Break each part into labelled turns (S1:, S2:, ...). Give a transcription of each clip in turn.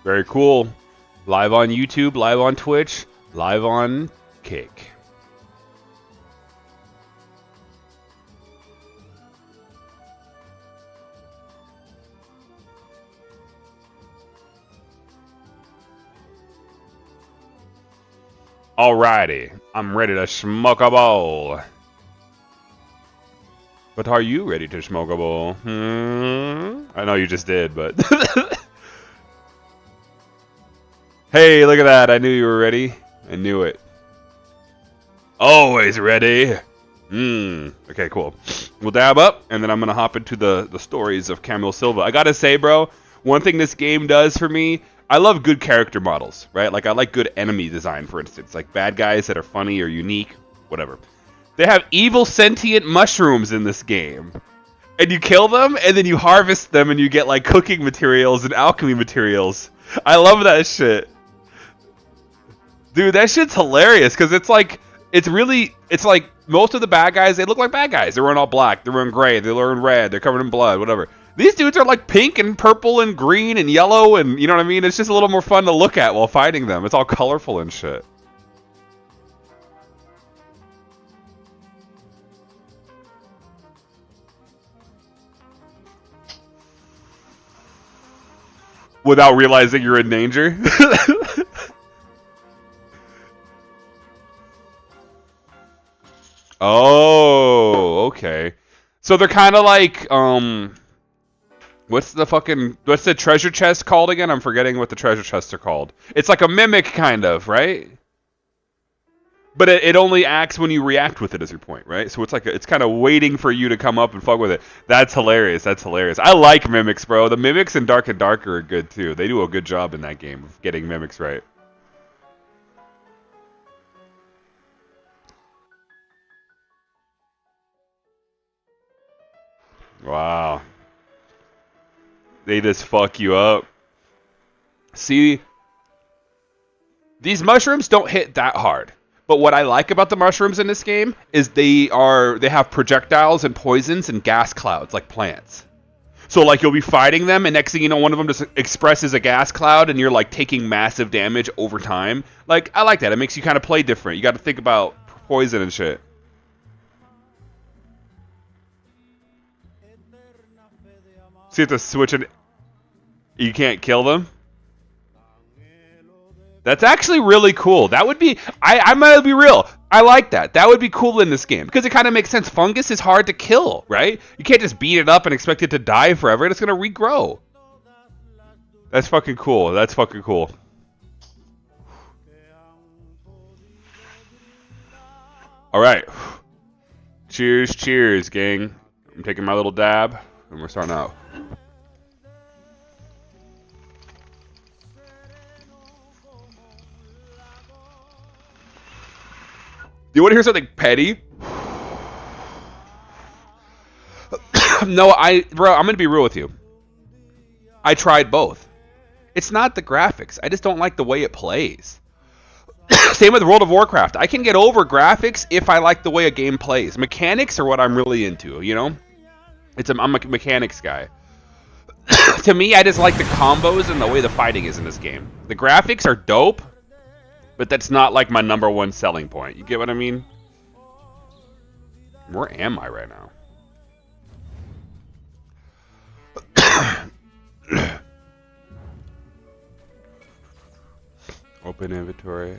S1: Very cool. Live on YouTube, live on Twitch, live on Kick. Alrighty, I'm ready to smoke a bowl. But are you ready to smoke a bowl? I know you just did, but... Hey, look at that. I knew you were ready. I knew it. Always ready. Okay, cool. We'll dab up, and then I'm going to hop into the stories of Camille Silva. I got to say, bro, one thing this game does for me, I love good character models, right? Like, I like good enemy design, for instance. Like, bad guys that are funny or unique, whatever. They have evil sentient mushrooms in this game. And you kill them, and then you harvest them, and you get, like, cooking materials and alchemy materials. I love that shit. Dude, that shit's hilarious, because it's like, it's like, most of the bad guys, they look like bad guys. They're wearing all black, they're wearing gray, they're wearing red, they're covered in blood, whatever. These dudes are like pink and purple and green and yellow, and you know what I mean? It's just a little more fun to look at while fighting them. It's all colorful and shit. Without realizing you're in danger? Oh, okay. So they're kind of like, what's the treasure chest called again? I'm forgetting what the treasure chests are called. It's like a mimic, kind of, right? But it only acts when you react with it, is your point, right? So it's like, it's kind of waiting for you to come up and fuck with it. That's hilarious, that's hilarious. I like mimics, bro. The mimics in Dark and Darker are good, too. They do a good job in that game of getting mimics right. Wow. They just fuck you up. See, these mushrooms don't hit that hard. But what I like about the mushrooms in this game is they have projectiles and poisons and gas clouds like plants. So like you'll be fighting them, and next thing you know, one of them just expresses a gas cloud, and you're like taking massive damage over time. Like, I like that. It makes you kind of play different. You got to think about poison and shit. So you have to switch it. You can't kill them? That's actually really cool. That would be... I'm gonna be real. I like that. That would be cool in this game. Because it kind of makes sense. Fungus is hard to kill, right? You can't just beat it up and expect it to die forever. It's gonna regrow. That's fucking cool. That's fucking cool. Alright. Cheers, cheers, gang. I'm taking my little dab, and we're starting out. You want to hear something petty? No, bro, I'm going to be real with you. I tried both. It's not the graphics. I just don't like the way it plays. Same with World of Warcraft. I can get over graphics if I like the way a game plays. Mechanics are what I'm really into, you know? I'm a mechanics guy. To me, I just like the combos and the way the fighting is in this game. The graphics are dope. But that's not like my #1 selling point. You get what I mean? Where am I right now? Open inventory.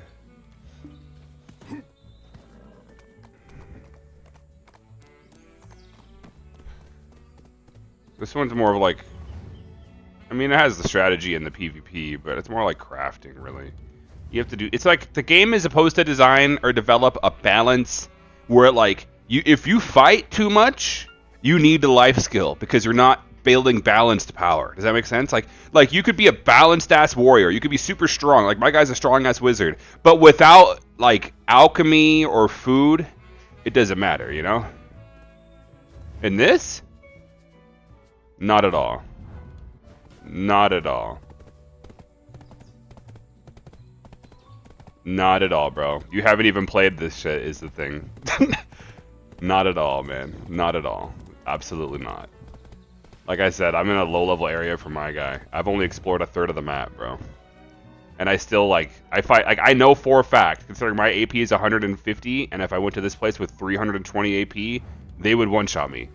S1: This one's more of like... I mean, it has the strategy and the PvP, but it's more like crafting, really. You have to do... It's like the game is supposed to design or develop a balance where, like, if you fight too much, you need the life skill because you're not building balanced power. Does that make sense? Like you could be a balanced ass warrior. You could be super strong. Like my guy's a strong ass wizard. But without like alchemy or food, it doesn't matter, you know? In this? Not at all. Not at all. Not at all, bro. You haven't even played this shit is the thing. Not at all, man. Not at all. Absolutely not. Like I said, I'm in a low-level area for my guy. I've only explored a third of the map, bro. And I still, like, I fight, like, I know for a fact, considering my AP is 150, and if I went to this place with 320 AP, they would one-shot me.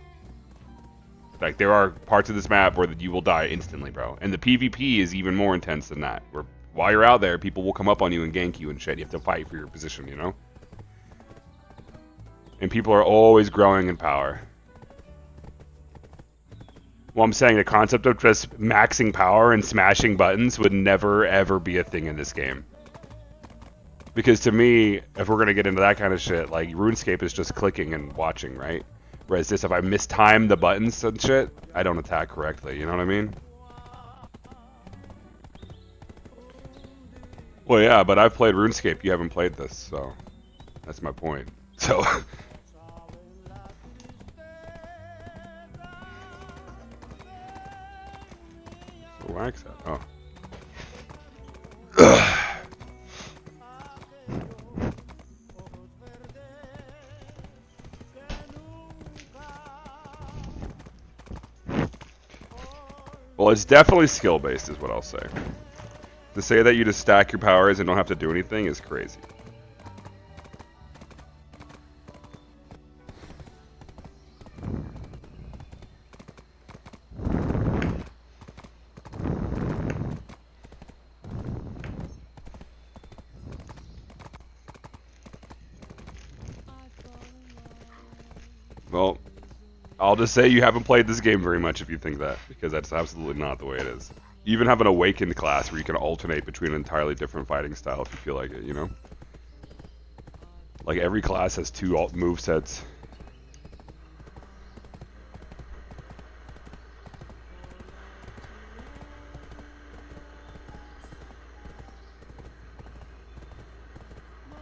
S1: Like, there are parts of this map where you will die instantly, bro. And the PvP is even more intense than that. Where, while you're out there, people will come up on you and gank you and shit. You have to fight for your position, you know? And people are always growing in power. Well, I'm saying the concept of just maxing power and smashing buttons would never, ever be a thing in this game. Because to me, if we're going to get into that kind of shit, like, RuneScape is just clicking and watching, right? Whereas this, if I mistime the buttons and shit, I don't attack correctly, you know what I mean? Well, yeah, but I've played RuneScape, you haven't played this, so that's my point. So... Wax that. Oh. Well, it's definitely skill-based is what I'll say. To say that you just stack your powers and don't have to do anything is crazy. Well, I'll just say you haven't played this game very much if you think that, because that's absolutely not the way it is. You even have an Awakened class where you can alternate between entirely different fighting styles if you feel like it, you know? Like, every class has two alt move sets.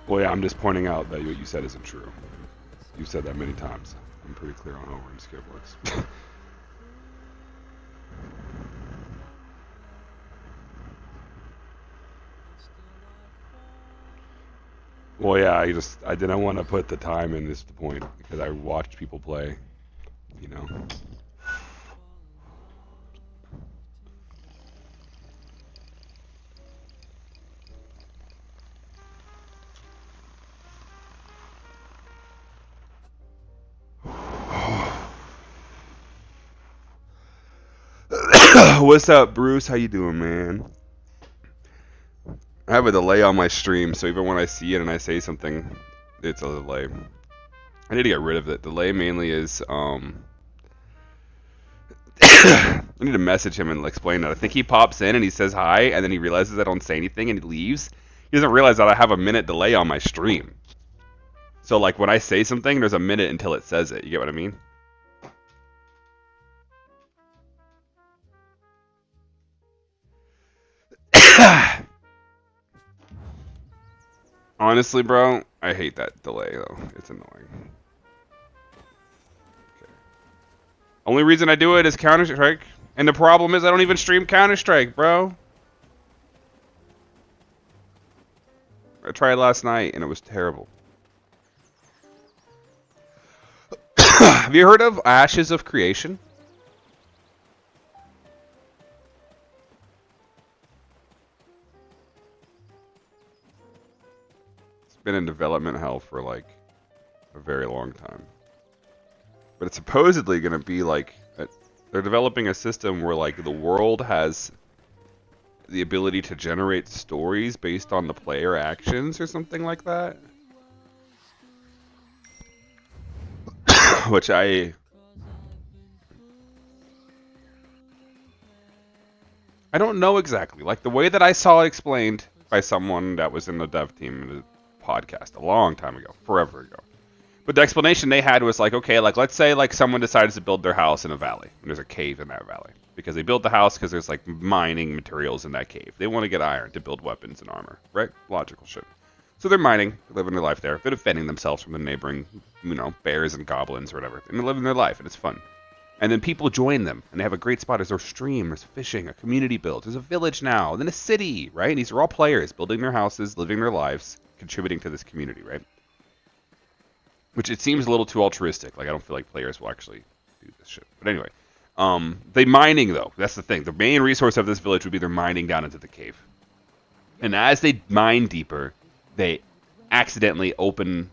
S1: Well, yeah, I'm just pointing out that what you said isn't true. You've said that many times. I'm pretty clear on how RuneScape works. Well, yeah, I didn't want to put the time in, is the point, because I watched people play, you know. What's up, Bruce? How you doing, man? I have a delay on my stream, so even when I see it and I say something, it's a delay. I need to get rid of it. Delay mainly is, I need to message him and explain that. I think he pops in and he says hi, and then he realizes I don't say anything and he leaves. He doesn't realize that I have a minute delay on my stream. So, like, when I say something, there's a minute until it says it. You get what I mean? Honestly, bro, I hate that delay, though. It's annoying. Okay. Only reason I do it is Counter-Strike. And the problem is I don't even stream Counter-Strike, bro. I tried last night, and it was terrible. Have you heard of Ashes of Creation? Been in development hell for like a very long time, but it's supposedly going to be like they're developing a system where like the world has the ability to generate stories based on the player actions or something like that. Which I don't know exactly. Like the way that I saw it explained by someone that was in the dev team podcast a long time ago, forever ago. But the explanation they had was like, okay, like let's say like someone decides to build their house in a valley, and there's a cave in that valley because they built the house because there's like mining materials in that cave. They want to get iron to build weapons and armor, right? Logical shit. So they're mining, they're living their life there. They're defending themselves from the neighboring, you know, bears and goblins or whatever, and they're living their life, and it's fun. And then people join them, and they have a great spot. There's a stream, there's fishing, a community built, there's a village now, and then a city, right? And these are all players building their houses, living their lives, contributing to this community, right? Which it seems a little too altruistic. Like, I don't feel like players will actually do this shit. But anyway, They mining though. That's the thing. The main resource of this village would be their mining down into the cave. And as they mine deeper, they accidentally open,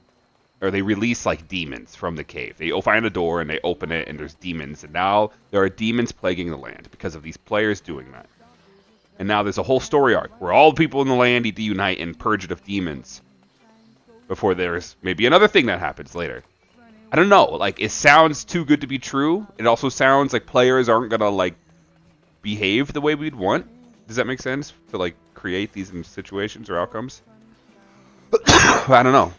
S1: or they release like demons from the cave. They find a door and they open it, and there's demons. And now there are demons plaguing the land because of these players doing that. And now there's a whole story arc where all the people in the land need to unite and purge it of demons before there's maybe another thing that happens later. I don't know. Like, it sounds too good to be true. It also sounds like players aren't gonna like behave the way we'd want. Does that make sense? To like create these situations or outcomes? I don't know.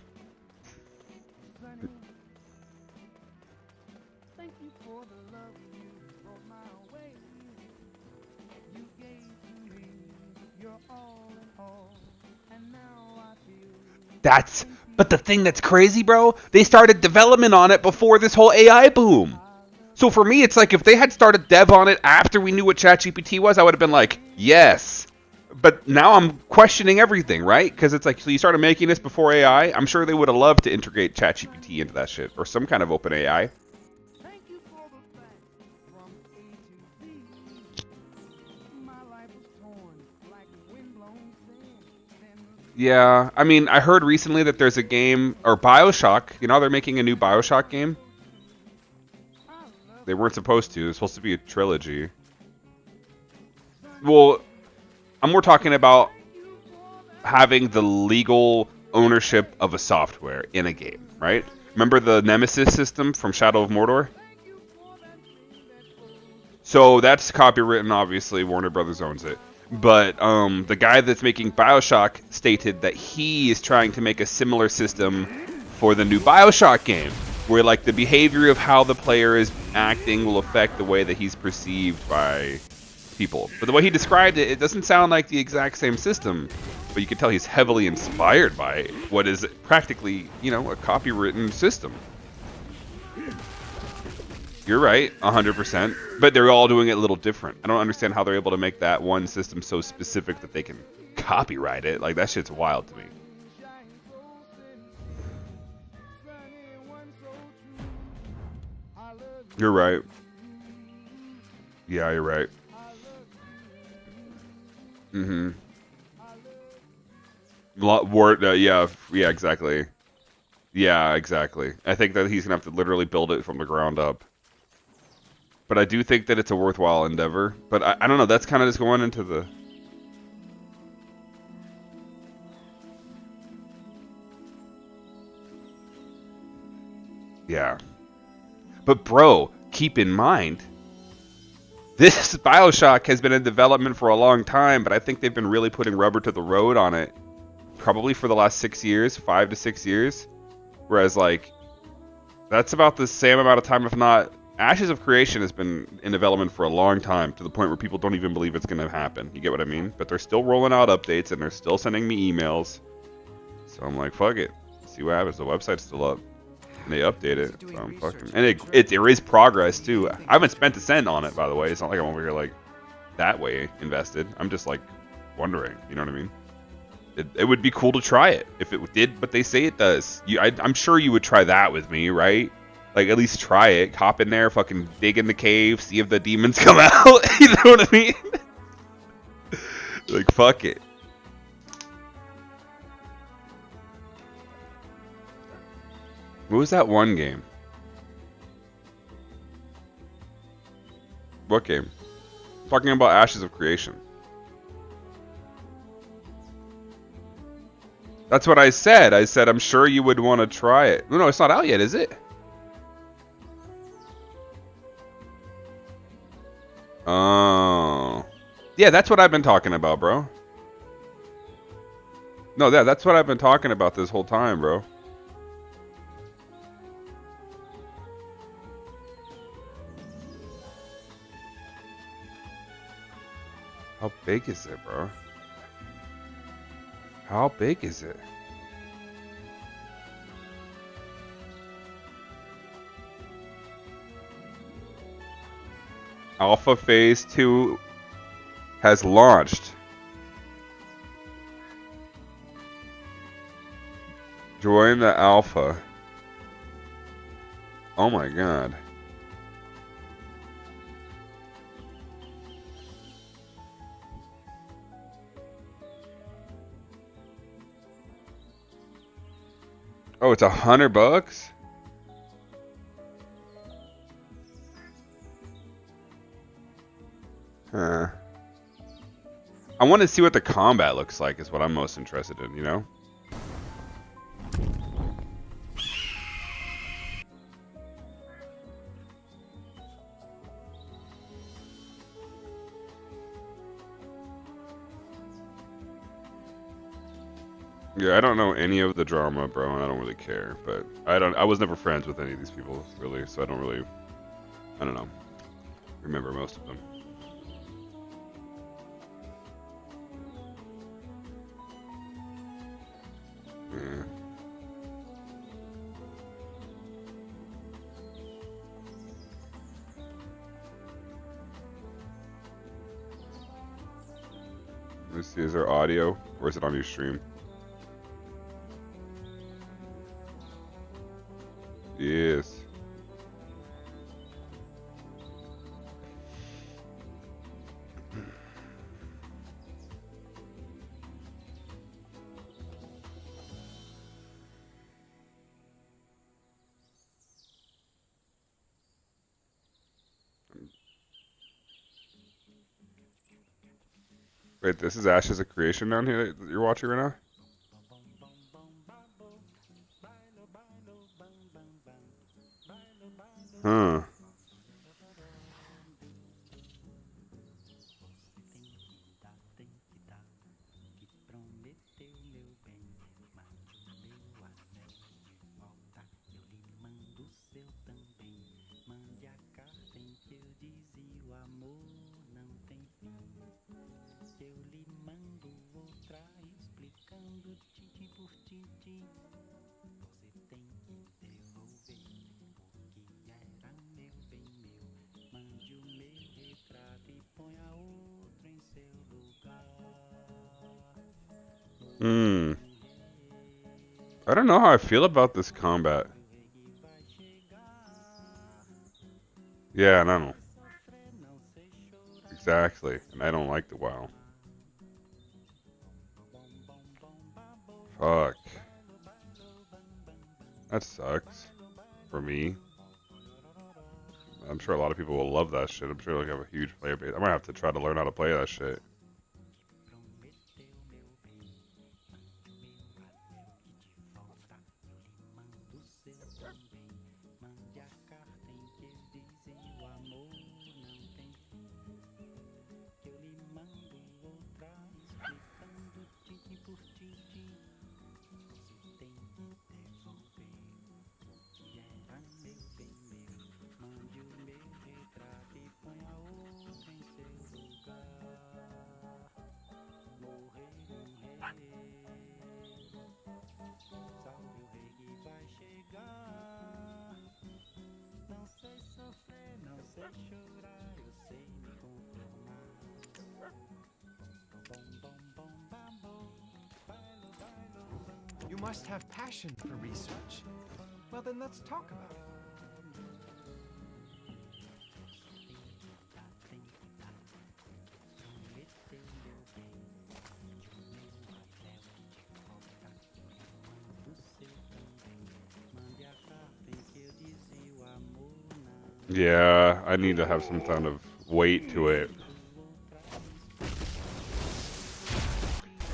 S1: But the thing that's crazy, bro, they started development on it before this whole AI boom. So for me, it's like if they had started dev on it after we knew what ChatGPT was, I would have been like, yes. But now I'm questioning everything, right? Because it's like, so you started making this before AI? I'm sure they would have loved to integrate ChatGPT into that shit, or some kind of open AI. Yeah, I mean, I heard recently that there's a game, or BioShock, you know, they're making a new BioShock game? They weren't supposed to. It was supposed to be a trilogy. Well, I'm more talking about having the legal ownership of a software in a game, right? Remember the Nemesis system from Shadow of Mordor? So that's copywritten, obviously. Warner Brothers owns it. But the guy that's making BioShock stated that he is trying to make a similar system for the new BioShock game, where like the behavior of how the player is acting will affect the way that he's perceived by people. But the way he described it, it doesn't sound like the exact same system, but you can tell he's heavily inspired by what is practically, you know, a copywritten system. You're right, 100%. But they're all doing it a little different. I don't understand how they're able to make that one system so specific that they can copyright it. Like, that shit's wild to me. You're right. Yeah, you're right. Mm-hmm. Yeah, exactly. Yeah, exactly. I think that he's going to have to literally build it from the ground up. But I do think that it's a worthwhile endeavor. But I don't know, that's kind of just going into the... Yeah. But bro, keep in mind, this BioShock has been in development for a long time, but I think they've been really putting rubber to the road on it. Probably for the last 6 years, 5 to 6 years. Whereas, like, that's about the same amount of time, if not... Ashes of Creation has been in development for a long time, to the point where people don't even believe it's going to happen. You get what I mean? But they're still rolling out updates, and they're still sending me emails. So I'm like, fuck it. See what happens. The website's still up. And they update it. So I'm fucking... And there is progress, too. I haven't spent a cent on it, by the way. It's not like I'm over here, like, that way invested. I'm just, like, wondering. You know what I mean? It would be cool to try it. If it did what they say it does. I'm sure you would try that with me, right? Like, at least try it. Hop in there, fucking dig in the cave, see if the demons come out. You know what I mean? Like, fuck it. What was that one game? What game? Talking about Ashes of Creation. That's what I said. I said, I'm sure you would want to try it. No, it's not out yet, is it? Oh. Yeah, that's what I've been talking about, bro. No, that's what I've been talking about this whole time, bro. How big is it, bro? How big is it? Alpha Phase 2 has launched. Join the alpha. Oh my god. Oh, it's $100? Huh. I want to see what the combat looks like is what I'm most interested in, you know? Yeah, I don't know any of the drama, bro, and I don't really care. But I was never friends with any of these people, really, so I don't really, I don't know, remember most of them. Yeah. Let's see, is there audio, or is it on your stream? Yes. Wait, this is Ashes of Creation down here that you're watching right now? Huh. Hmm. I don't know how I feel about this combat. Yeah, I don't know. Exactly. And I don't like the WoW. Fuck. That sucks. For me. I'm sure a lot of people will love that shit. I'm sure they'll have a huge player base. I might have to try to learn how to play that shit.
S2: You must have passion for research. Well, then let's talk about it.
S1: Yeah, I need to have some kind of weight to it.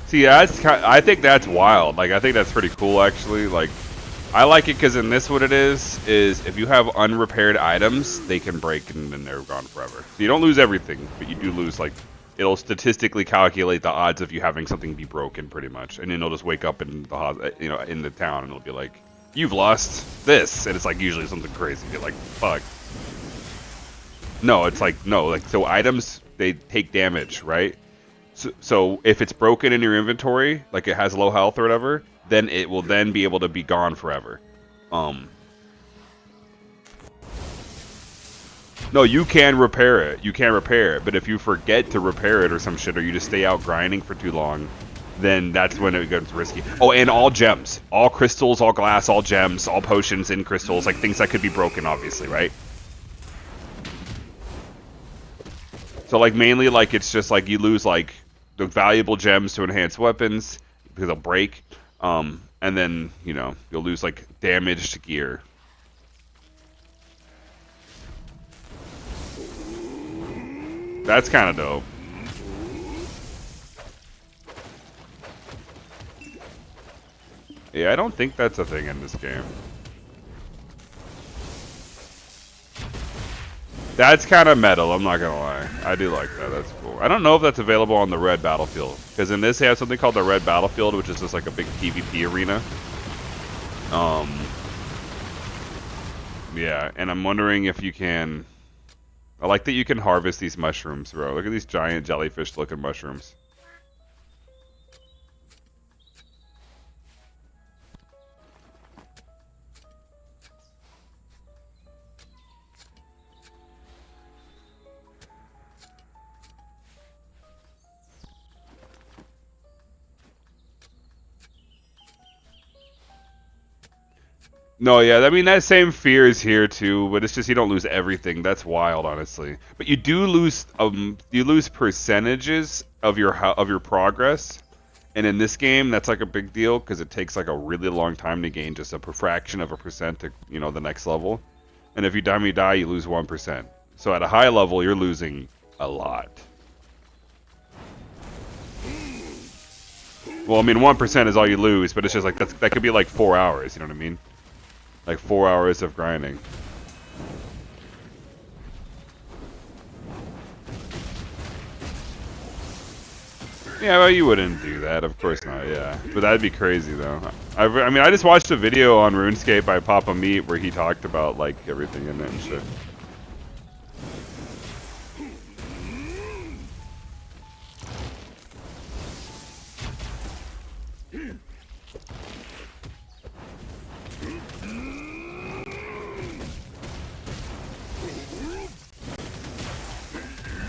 S1: See, I think that's wild. Like, I think that's pretty cool, actually. Like, I like it because in this, what it is if you have unrepaired items, they can break and then they're gone forever. So you don't lose everything, but you do lose, like, it'll statistically calculate the odds of you having something be broken, pretty much. And then it'll just wake up in the, in the town, and it'll be like, you've lost this, and it's like usually something crazy. You're like, fuck. No, it's like, no, like, so items, they take damage, right? So if it's broken in your inventory, like it has low health or whatever, then it will then be able to be gone forever. No, you can repair it. You can repair it, but if you forget to repair it or some shit, or you just stay out grinding for too long, then that's when it gets risky. Oh, and all gems, all crystals, all glass, all gems, all potions in crystals, like things that could be broken, obviously, right? So like mainly like it's just like you lose like the valuable gems to enhance weapons because they'll break, and and then you'll lose like damaged gear. That's kind of dope. Yeah, I don't think that's a thing in this game. That's kind of metal, I'm not gonna lie. I do like that, that's cool. I don't know if that's available on the Red Battlefield, because in this they have something called the Red Battlefield, which is just like a big PvP arena. Yeah, and I'm wondering if you can... I like that you can harvest these mushrooms, bro. Look at these giant jellyfish-looking mushrooms. No, yeah, I mean that same fear is here too, but it's just you don't lose everything. That's wild, honestly. But you do lose percentages of your progress, and in this game that's like a big deal because it takes like a really long time to gain just a fraction of a percent to the next level. And if you die, you lose 1%. So at a high level, you're losing a lot. Well, I mean 1% is all you lose, but it's just like that could be like 4 hours. You know what I mean? Like 4 hours of grinding. Yeah, well, you wouldn't do that, of course not. Yeah, but that'd be crazy though. I mean, I just watched a video on RuneScape by Papa Meat where he talked about like everything in it and shit.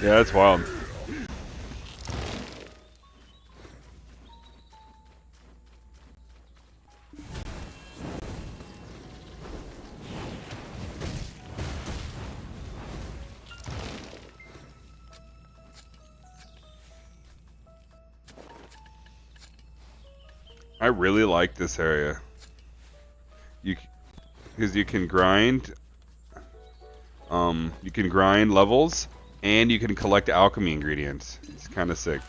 S1: Yeah, that's wild. I really like this area. Because you can grind. You can grind levels, and you can collect alchemy ingredients. It's kind of sick.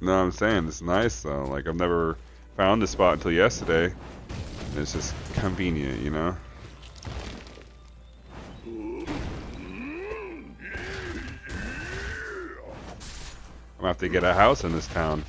S1: No, I'm saying it's nice though. Like I've never found this spot until yesterday. And it's just convenient, you know. I'm gonna have to get a house in this town.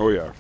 S1: Oh yeah.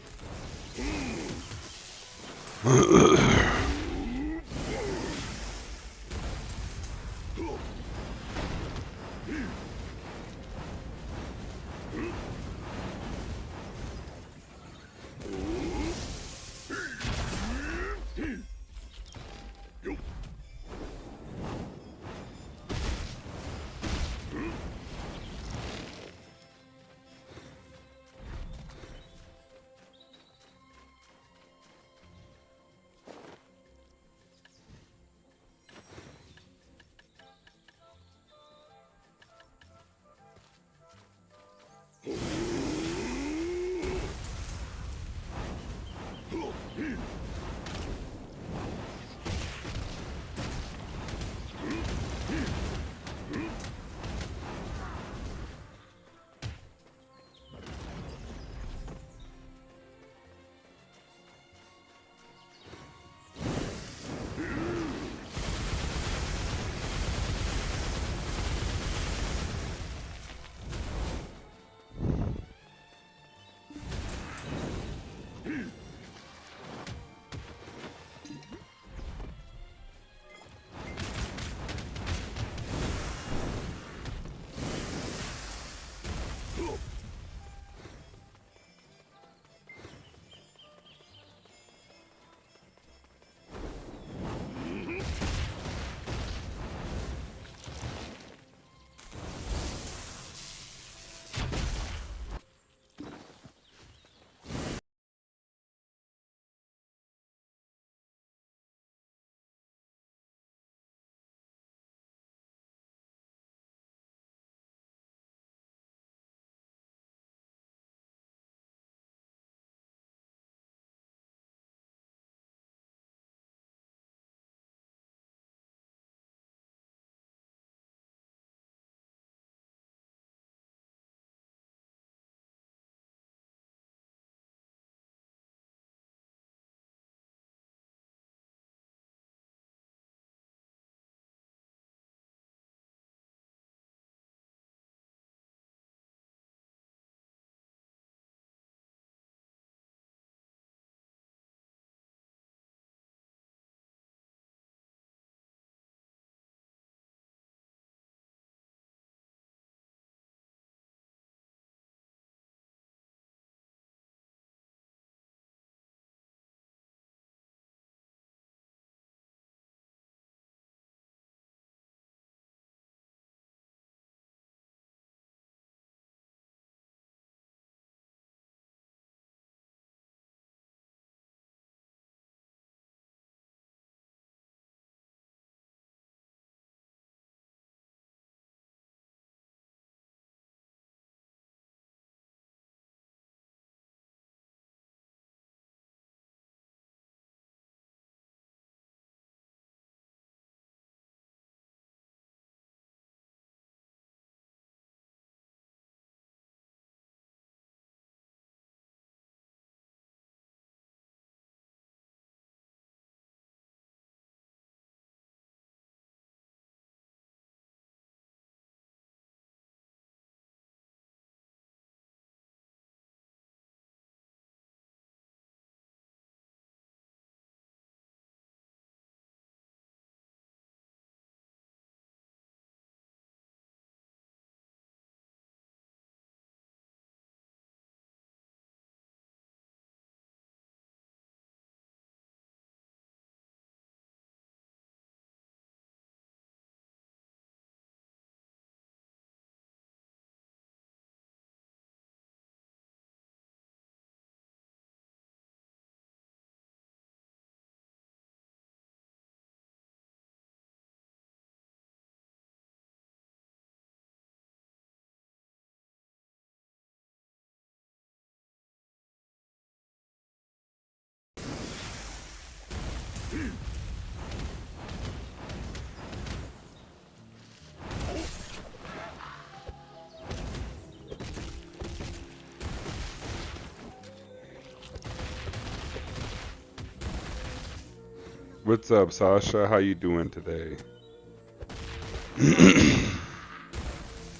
S1: What's up, Sasha? How you doing today?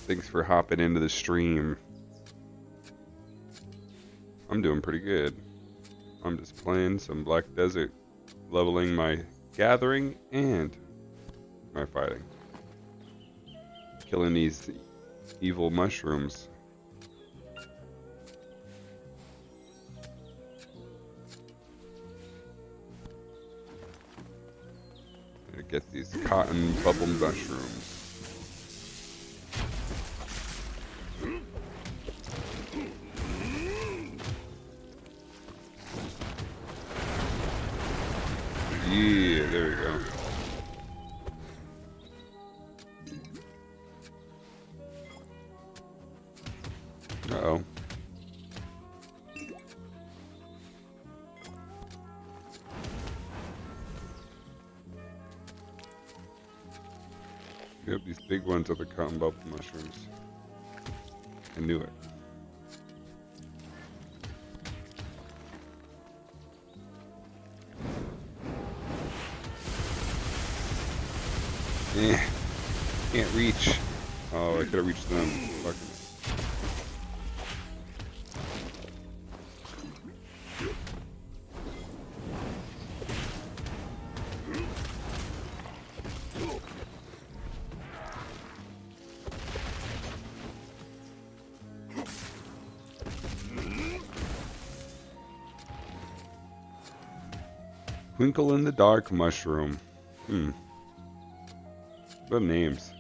S1: Thanks for hopping into the stream. I'm doing pretty good. I'm just playing some Black Desert, leveling my gathering and my fighting. Killing these evil mushrooms. I get these cotton bubble mushrooms. Yeah, there we go. Uh-oh. Yep, these big ones are the cotton bubble mushrooms. I knew it. Can't reach. Oh, I could have reached them. Fuck it. Twinkle in the Dark mushroom. What names?